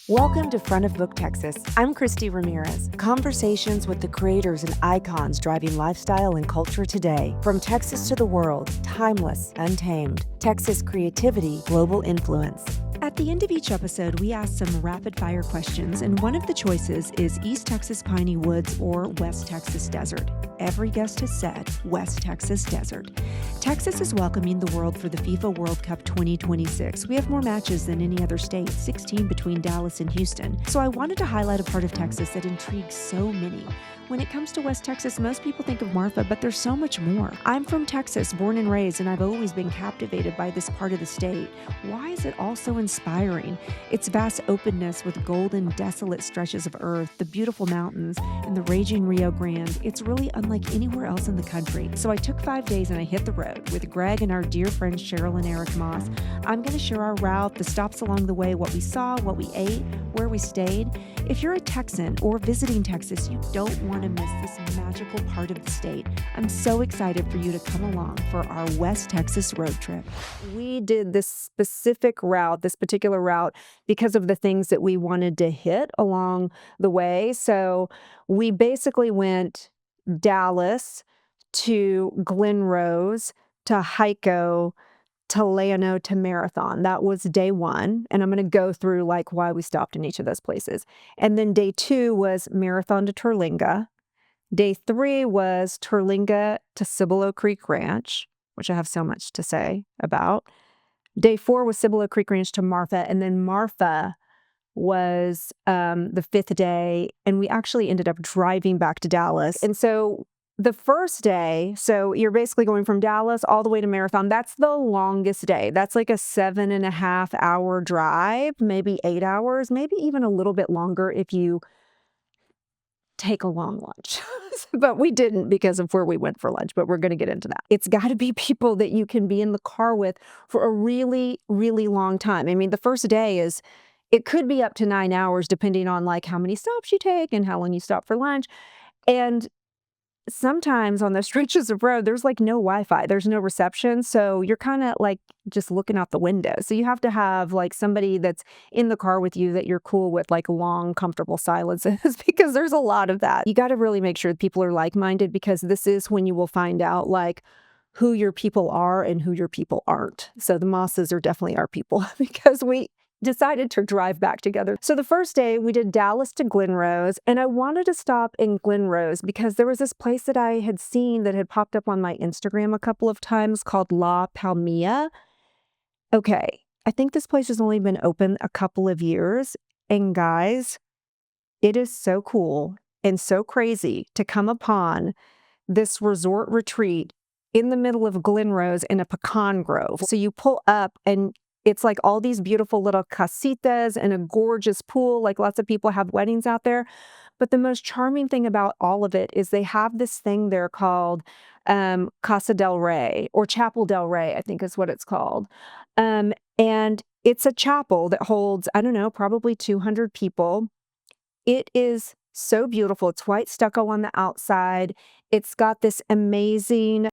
Welcome to Front of Book Texas. I'm Kristie Ramirez. Conversations with the creators and icons driving lifestyle and culture today. From Texas to the world, timeless, untamed. Texas creativity, global influence. At the end of each episode, we ask some rapid-fire questions, and one of the choices is East Texas Piney Woods or West Texas Desert. Every guest has said West Texas Desert. Texas is welcoming the world for the FIFA World Cup 2026. We have more matches than any other state, 16 between Dallas and Houston. So I wanted to highlight a part of Texas that intrigues so many. When it comes to West Texas, most people think of Marfa, but there's so much more. I'm from Texas, born and raised, and I've always been captivated by this part of the state. Why is it all so inspiring? Its vast openness with golden, desolate stretches of earth, the beautiful mountains, and the raging Rio Grande. It's really unlike anywhere else in the country. So I took 5 days and I hit the road with Greg and our dear friends Cheryl and Eric Moss. I'm going to share our route, the stops along the way, what we saw, what we ate, where we stayed. If you're a Texan or visiting Texas, you don't want to miss this magical part of the state. I'm so excited for you to come along for our West Texas road trip. We did this specific route, this particular route, because of the things that we wanted to hit along the way. So we basically went Dallas to Glen Rose to Hico to Llano to Marathon. That was day one. And I'm going to go through like why we stopped in each of those places. And then day 2 was Marathon to Terlingua. Day 3 was Terlingua to Cibolo Creek Ranch, which I have so much to say about. Day 4 was Cibolo Creek Ranch to Marfa. And then Marfa was the 5th day. And we actually ended up driving back to Dallas. And so the first day, so you're basically going from Dallas all the way to Marathon. That's the longest day. That's like a 7.5-hour drive, maybe 8 hours, maybe even a little bit longer if you take a long lunch. But we didn't because of where we went for lunch, but we're going to get into that. It's got to be people that you can be in the car with for a really, really long time. I mean, the first day it could be up to 9 hours depending on like how many stops you take and how long you stop for lunch. And sometimes on the stretches of road, there's like no Wi-Fi, there's no reception. So you're kind of like just looking out the window. So you have to have like somebody that's in the car with you that you're cool with, like long, comfortable silences, because there's a lot of that. You got to really make sure that people are like-minded, because this is when you will find out like who your people are and who your people aren't. So the Mosses are definitely our people because we decided to drive back together. So the first day we did Dallas to Glen Rose, and I wanted to stop in Glen Rose because there was this place that I had seen that had popped up on my Instagram a couple of times called La Palmilla. Okay, I think this place has only been open a couple of years, and guys, it is so cool and so crazy to come upon this resort retreat in the middle of Glen Rose in a pecan grove. So you pull up and it's like all these beautiful little casitas and a gorgeous pool. Like lots of people have weddings out there. But the most charming thing about all of it is they have this thing there called Casa del Rey, or Chapel del Rey, I think is what it's called. And it's a chapel that holds, I don't know, probably 200 people. It is so beautiful. It's white stucco on the outside. It's got this amazing,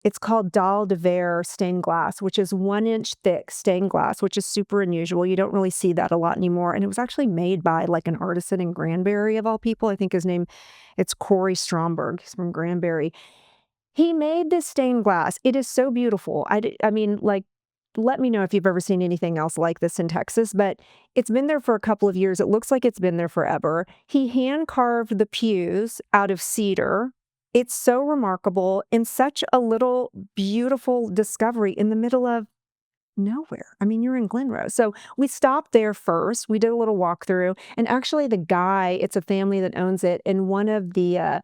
it's called Dalle de Verre stained glass, which is 1-inch thick stained glass, which is super unusual. You don't really see that a lot anymore. And it was actually made by like an artisan in Granbury of all people. I think his name, it's Corey Stromberg. He's from Granbury. He made this stained glass. It is so beautiful. I mean, like, let me know if you've ever seen anything else like this in Texas, but it's been there for a couple of years. It looks like it's been there forever. He hand carved the pews out of cedar. It's so remarkable and such a little beautiful discovery in the middle of nowhere. I mean, you're in Glen Rose. So we stopped there first. We did a little walkthrough, and actually the guy, it's a family that owns it, and one of the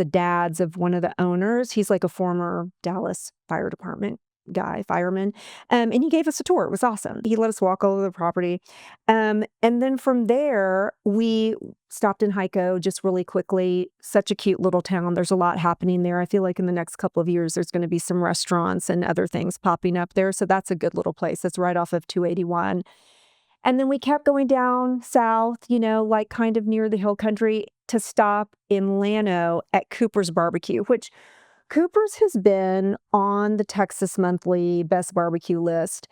dads of one of the owners, he's like a former Dallas Fire Department guy, fireman. And he gave us a tour. It was awesome. He let us walk all over the property. And then from there, we stopped in Hico just really quickly. Such a cute little town. There's a lot happening there. I feel like in the next couple of years, there's going to be some restaurants and other things popping up there. So that's a good little place. It's right off of 281. And then we kept going down south, like kind of near the hill country, to stop in Llano at Cooper's Barbecue, which Cooper's has been on the Texas Monthly Best Barbecue list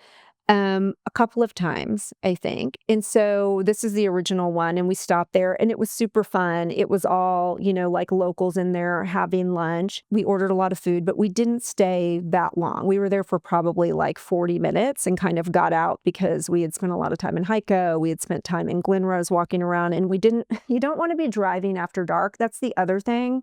A couple of times, I think. And so this is the original one, and we stopped there, and it was super fun. It was all, like locals in there having lunch. We ordered a lot of food, but we didn't stay that long. We were there for probably like 40 minutes and kind of got out because we had spent a lot of time in Hico. We had spent time in Glen Rose walking around, and you don't want to be driving after dark. That's the other thing.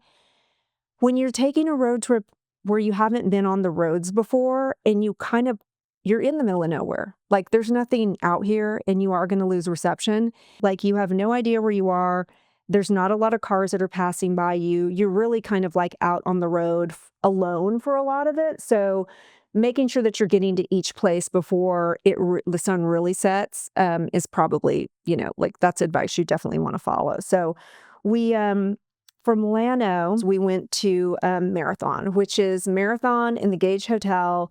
When you're taking a road trip where you haven't been on the roads before and you're in the middle of nowhere. Like there's nothing out here and you are going to lose reception. Like you have no idea where you are. There's not a lot of cars that are passing by you. You're really kind of like out on the road alone for a lot of it. So making sure that you're getting to each place before the sun really sets is probably, like that's advice you definitely want to follow. So we, from Llano, we went to Marathon, which is Marathon in the Gage Hotel.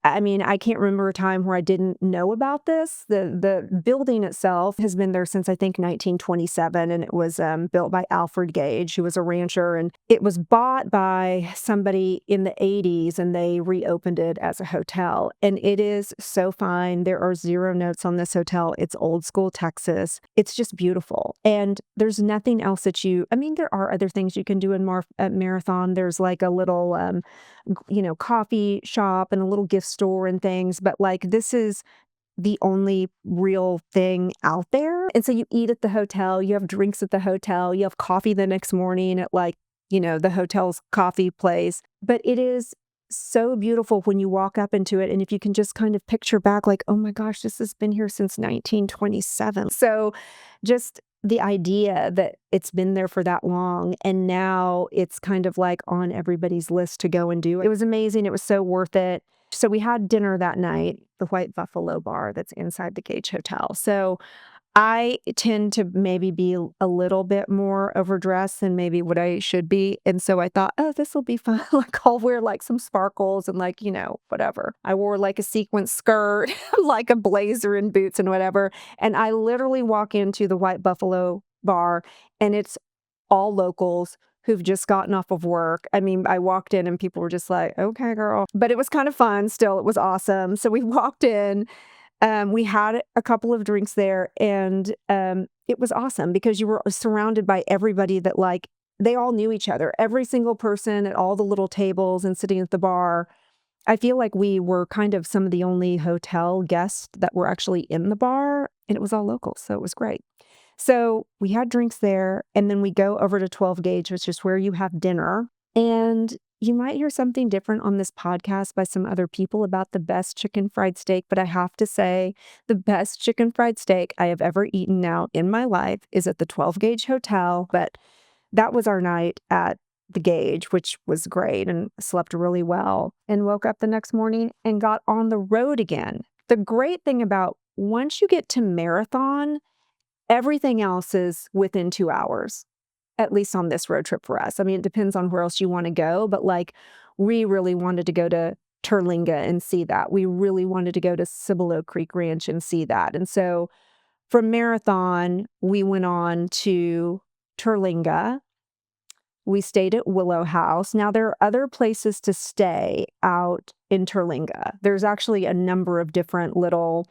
I mean, I can't remember a time where I didn't know about this. The building itself has been there since I think 1927, and it was built by Alfred Gage, who was a rancher, and it was bought by somebody in the 80s, and they reopened it as a hotel. And it is so fine. There are zero notes on this hotel. It's old school Texas. It's just beautiful. And there's nothing else there are other things you can do at Marathon. There's like a little coffee shop and a little gift store and things, but like this is the only real thing out there. And so you eat at the hotel, you have drinks at the hotel, you have coffee the next morning at the hotel's coffee place. But it is so beautiful when you walk up into it. And if you can just kind of picture back, like, oh my gosh, this has been here since 1927. So just the idea that it's been there for that long and now it's kind of like on everybody's list to go and do. It was amazing. It was so worth it. So we had dinner that night, the White Buffalo bar that's inside the Gage Hotel. So I tend to maybe be a little bit more overdressed than maybe what I should be. And so I thought, oh, this will be fun. Like I'll wear like some sparkles and like, whatever. I wore like a sequin skirt, like a blazer and boots and whatever. And I literally walk into the White Buffalo bar and it's all locals who've just gotten off of work. I mean, I walked in and people were just like, okay, girl. But it was kind of fun still. It was awesome. So we walked in. We had a couple of drinks there, and it was awesome because you were surrounded by everybody that they all knew each other. Every single person at all the little tables and sitting at the bar. I feel like we were kind of some of the only hotel guests that were actually in the bar, and it was all local, so it was great. So we had drinks there, and then we go over to 12 Gauge, which is where you have dinner. And you might hear something different on this podcast by some other people about the best chicken fried steak, but I have to say the best chicken fried steak I have ever eaten now in my life is at the 12 Gauge Hotel. But that was our night at the Gauge, which was great, and slept really well and woke up the next morning and got on the road again. The great thing about once you get to Marathon, everything else is within 2 hours. At least on this road trip for us. I mean, it depends on where else you want to go, but we really wanted to go to Terlingua and see that. We really wanted to go to Cibolo Creek Ranch and see that. And so from Marathon, we went on to Terlingua. We stayed at Willow House. Now, there are other places to stay out in Terlingua. There's actually a number of different little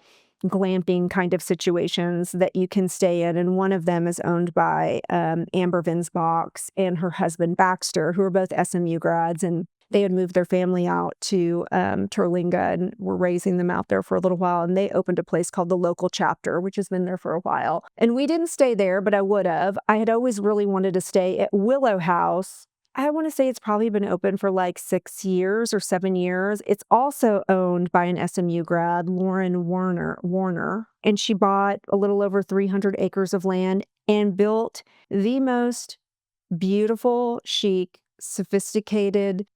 glamping kind of situations that you can stay in. And one of them is owned by Amber Vinsbox and her husband Baxter, who are both SMU grads. And they had moved their family out to Terlingua and were raising them out there for a little while. And they opened a place called the Local Chapter, which has been there for a while. And we didn't stay there, but I would have. I had always really wanted to stay at Willow House. I want to say it's probably been open for 6 years or 7 years. It's also owned by an SMU grad, Lauren Warner, and she bought a little over 300 acres of land and built the most beautiful, chic, sophisticated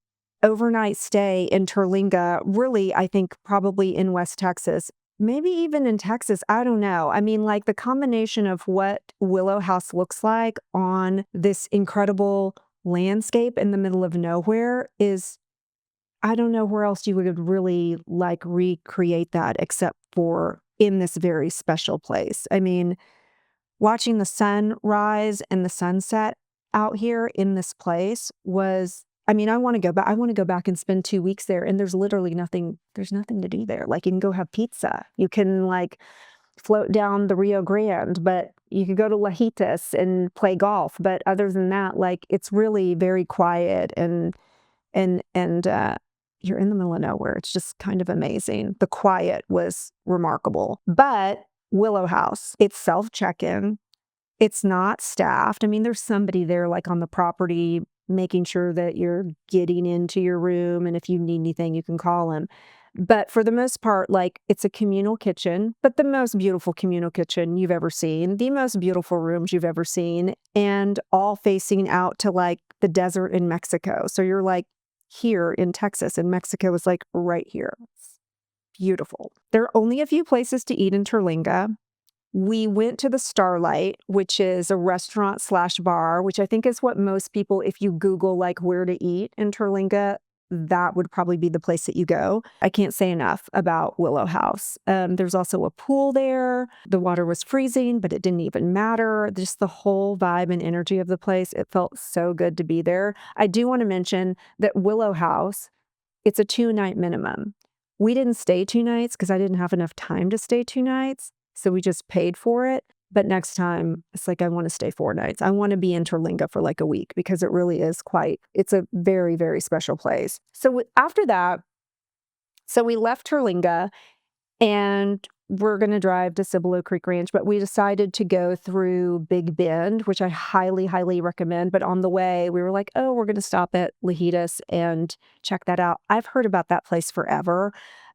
overnight stay in Terlingua, really, I think probably in West Texas. Maybe even in Texas, I don't know. I mean, the combination of what Willow House looks like on this incredible landscape in the middle of nowhere is, I don't know where else you would really recreate that except for in this very special place. I mean, watching the sun rise and the sunset out here in this place was I mean, I want to go back. I want to go back and spend 2 weeks there. And there's literally nothing. There's nothing to do there. Like you can go have pizza. You can like float down the Rio Grande, but you could go to Lajitas and play golf. But other than that, like it's really very quiet and you're in the middle of nowhere. It's just kind of amazing. The quiet was remarkable. But Willow House, it's self-check-in. It's not staffed. I mean, there's somebody there like on the property making sure that you're getting into your room, and if you need anything, you can call them. But for the most part, like it's a communal kitchen, but the most beautiful communal kitchen you've ever seen, the most beautiful rooms you've ever seen, and all facing out to like the desert in Mexico. So you're like here in Texas, and Mexico is like right here. It's beautiful. There are only a few places to eat in Terlingua. We went to the Starlight, which is a restaurant / bar, which I think is what most people, if you Google like where to eat in Terlingua, that would probably be the place that you go. I can't say enough about Willow House. There's also a pool there. The water was freezing, but it didn't even matter. Just the whole vibe and energy of the place. It felt so good to be there. I do want to mention that Willow House, it's a 2-night minimum. We didn't stay 2 nights because I didn't have enough time to stay 2 nights. So we just paid for it. But next time, it's like, I want to stay 4 nights. I want to be in Terlingua for like a week because it really is it's a very, very special place. So after that, so we left Terlingua and we're going to drive to Cibolo Creek Ranch, but we decided to go through Big Bend, which I highly, highly recommend. But on the way, we were like, oh, we're going to stop at Lajitas and check that out. I've heard about that place forever.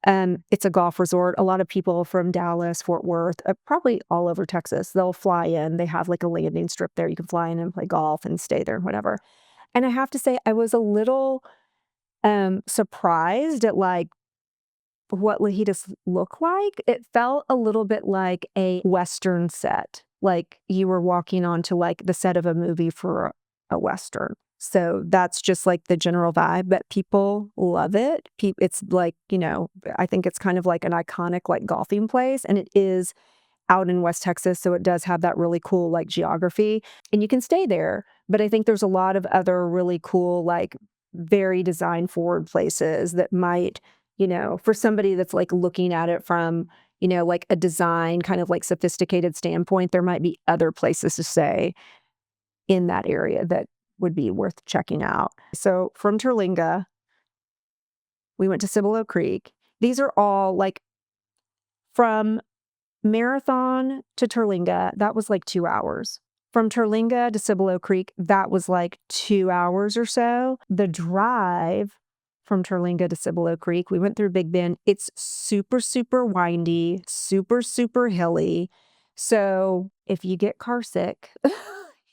It's a golf resort. A lot of people from Dallas, Fort Worth, probably all over Texas, they'll fly in. They have like a landing strip there. You can fly in and play golf and stay there and whatever. And I have to say, I was a little surprised at like what Lajitas look like. It felt a little bit like a Western set, like you were walking onto like the set of a movie for a Western. So that's just like the general vibe, but people love it. It's like, I think it's kind of like an iconic like golfing place, and it is out in West Texas. So it does have that really cool like geography, and you can stay there. But I think there's a lot of other really cool, like very design forward places that might, for somebody that's like looking at it from, like a design kind of like sophisticated standpoint, there might be other places to stay in that area that would be worth checking out. So from Terlingua, we went to Cibolo Creek. These are all like from Marathon to Terlingua, that was like 2 hours. From Terlingua to Cibolo Creek, that was like 2 hours or so. The drive from Terlingua to Cibolo Creek, we went through Big Bend. It's super, super windy, super, super hilly. So if you get car sick,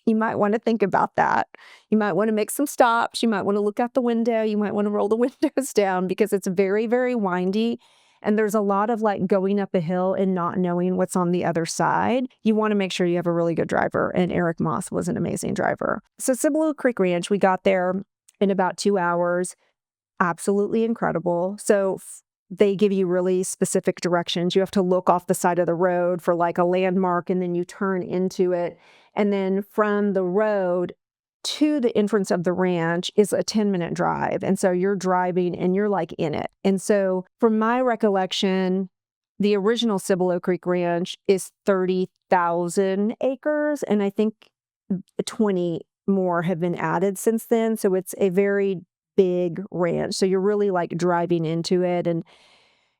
you might want to think about that. You might want to make some stops. You might want to look out the window. You might want to roll the windows down because it's very, very windy. And there's a lot of like going up a hill and not knowing what's on the other side. You want to make sure you have a really good driver. And Eric Moss was an amazing driver. So Cibolo Creek Ranch, we got there in about 2 hours. Absolutely incredible. So they give you really specific directions. You have to look off the side of the road for like a landmark, and then you turn into it. And then from the road to the entrance of the ranch is a 10-minute drive. And so you're driving and you're like in it. And so from my recollection, the original Cibolo Creek Ranch is 30,000 acres. And I think 20 more have been added since then. So it's a very big ranch. So you're really like driving into it, and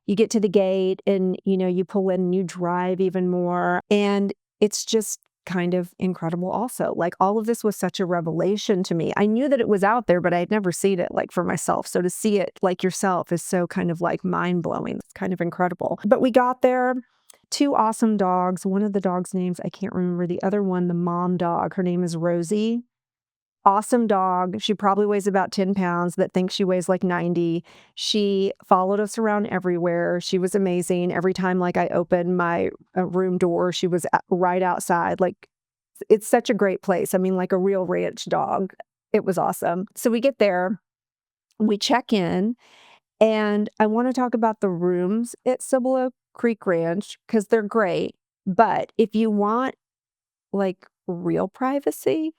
you get to the gate and, you pull in and you drive even more. And it's just kind of incredible also. Like all of this was such a revelation to me. I knew that it was out there, but I had never seen it like for myself. So to see it like yourself is so kind of like mind blowing. It's kind of incredible. But we got there, 2 awesome dogs. One of the dogs' names, I can't remember. The other one, the mom dog, her name is Rosie. Awesome dog. She probably weighs about 10 pounds, but thinks she weighs like 90. She followed us around everywhere. She was amazing. Every time like I opened my room door, she was right outside. Like it's such a great place. I mean, like a real ranch dog. It was awesome. So we get there, we check in, and I want to talk about the rooms at Cibolo Creek Ranch because they're great. But if you want like real privacy,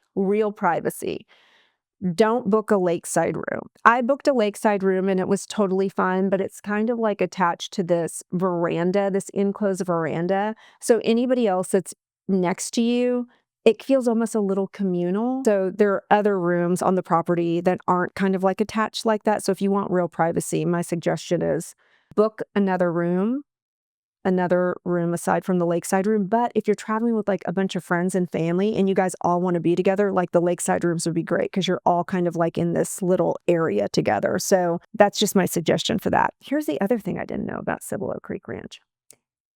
don't book a lakeside room. I booked a lakeside room and it was totally fun, but it's kind of like attached to this veranda, this enclosed veranda. So anybody else that's next to you, it feels almost a little communal. So there are other rooms on the property that aren't kind of like attached like that. So if you want real privacy, my suggestion is book another room aside from the lakeside room. But if you're traveling with like a bunch of friends and family and you guys all want to be together, like the lakeside rooms would be great because you're all kind of like in this little area together. So that's just my suggestion for that. Here's the other thing I didn't know about Cibolo Creek Ranch.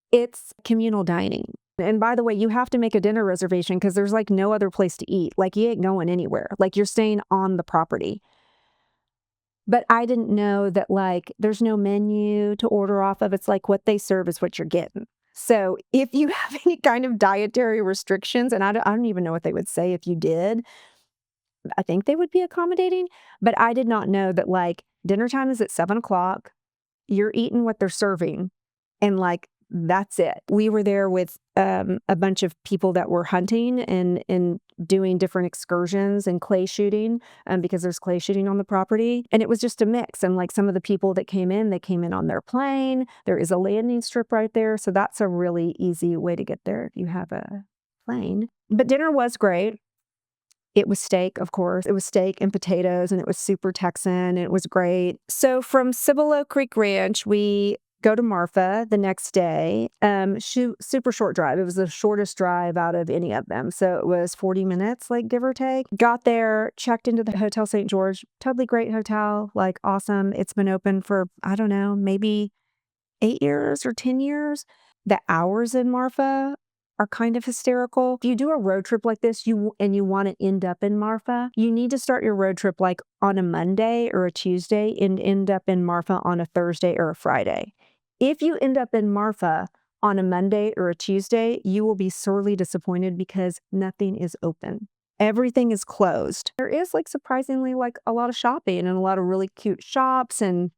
It's communal dining. And by the way, you have to make a dinner reservation because there's like no other place to eat. Like you ain't going anywhere. Like you're staying on the property. But I didn't know that like there's no menu to order off of. It's like what they serve is what you're getting. So if you have any kind of dietary restrictions, and I don't even know what they would say if you did, I think they would be accommodating. But I did not know that like dinner time is at 7:00. You're eating what they're serving. And like that's it. We were there with a bunch of people that were hunting and doing different excursions and clay shooting because there's clay shooting on the property. And it was just a mix. And like some of the people that came in, they came in on their plane. There is a landing strip right there. So that's a really easy way to get there if you have a plane. But dinner was great. It was steak, of course. It was steak and potatoes, and it was super Texan, and it was great. So from Cibolo Creek Ranch, we go to Marfa the next day. Super short drive. It was the shortest drive out of any of them. So it was 40 minutes, like give or take. Got there, checked into the Hotel St. George. Totally great hotel, like awesome. It's been open for, I don't know, maybe 8 years or 10 years. The hours in Marfa are kind of hysterical. If you do a road trip like this, you want to end up in Marfa, you need to start your road trip like on a Monday or a Tuesday and end up in Marfa on a Thursday or a Friday. If you end up in Marfa on a Monday or a Tuesday, you will be sorely disappointed because nothing is open. Everything is closed. There is like surprisingly like a lot of shopping and a lot of really cute shops, and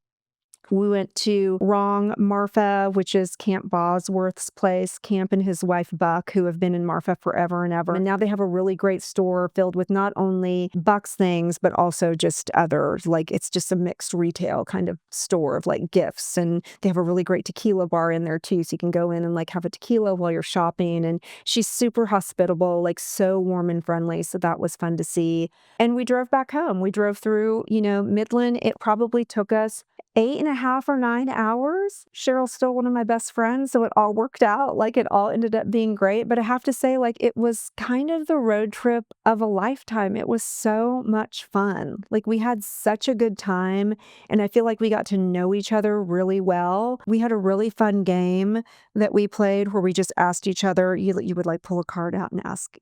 we went to Wrong Marfa, which is Camp Bosworth's place. Camp and his wife Buck, who have been in Marfa forever and ever. And now they have a really great store filled with not only Buck's things, but also just others. Like it's just a mixed retail kind of store of like gifts. And they have a really great tequila bar in there too. So you can go in and like have a tequila while you're shopping. And she's super hospitable, like so warm and friendly. So that was fun to see. And we drove back home. We drove through, Midland. It probably took us 8.5 or 9 hours. Cheryl's still one of my best friends, so it all worked out. Like it all ended up being great. But I have to say, like it was kind of the road trip of a lifetime. It was so much fun. Like we had such a good time, and I feel like we got to know each other really well. We had a really fun game that we played where we just asked each other. You would like pull a card out and ask,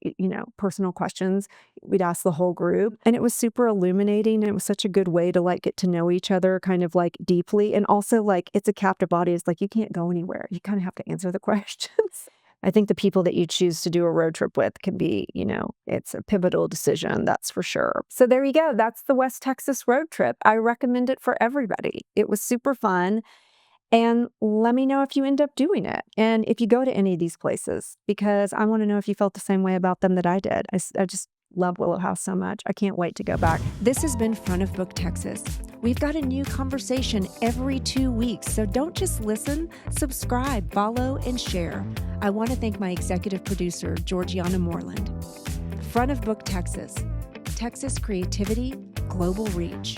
personal questions. We'd ask the whole group, and it was super illuminating. And it was such a good way to like get to know each other, kind of like deeply. And also like it's a captive audience. Like you can't go anywhere. You kind of have to answer the questions. I think the people that you choose to do a road trip with can be, it's a pivotal decision. That's for sure. So there you go. That's the West Texas road trip. I recommend it for everybody. It was super fun. And let me know if you end up doing it. And if you go to any of these places, because I want to know if you felt the same way about them that I did. I just love Willow House so much. I can't wait to go back. This has been Front of Book Texas. We've got a new conversation every 2 weeks, so don't just listen, subscribe, follow, and share. I want to thank my executive producer, Georgiana Moreland. Front of Book Texas. Texas creativity, global reach.